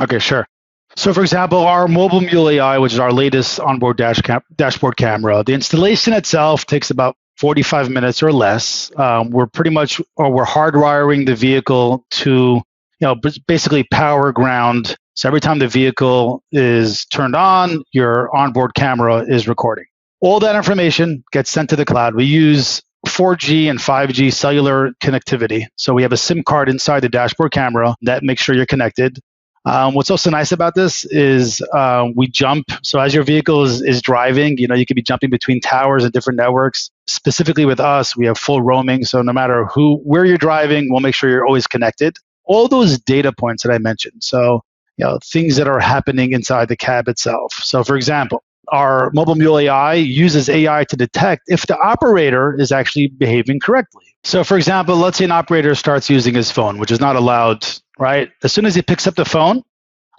Okay, sure. So, for example, our mobile Mule AI, which is our latest onboard dashboard camera, the installation itself takes about 45 minutes or less. We're hardwiring the vehicle to, basically power ground. So every time the vehicle is turned on, your onboard camera is recording. All that information gets sent to the cloud. We use 4G and 5G cellular connectivity. So we have a SIM card inside the dashboard camera that makes sure you're connected. What's also nice about this is we jump. So as your vehicle is driving, you could be jumping between towers and different networks. Specifically with us, we have full roaming. So no matter where you're driving, we'll make sure you're always connected. All those data points that I mentioned. So, things that are happening inside the cab itself. So for example, our mobile Mule AI uses AI to detect if the operator is actually behaving correctly. So for example, let's say an operator starts using his phone, which is not allowed, right? As soon as he picks up the phone,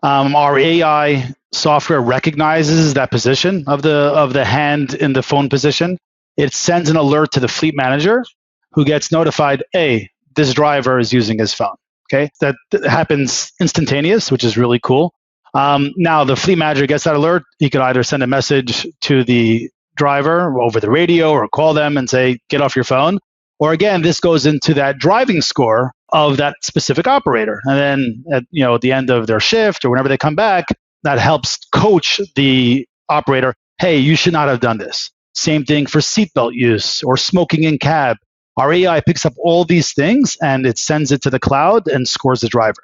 our AI software recognizes that position of the hand in the phone position. It sends an alert to the fleet manager, who gets notified, hey, this driver is using his phone. Okay, that happens instantaneous, which is really cool. Now the fleet manager gets that alert. He can either send a message to the driver over the radio or call them and say, get off your phone. Or again, this goes into that driving score of that specific operator. And then at the end of their shift or whenever they come back, that helps coach the operator, hey, you should not have done this. Same thing for seatbelt use or smoking in cab. Our AI picks up all these things and it sends it to the cloud and scores the driver.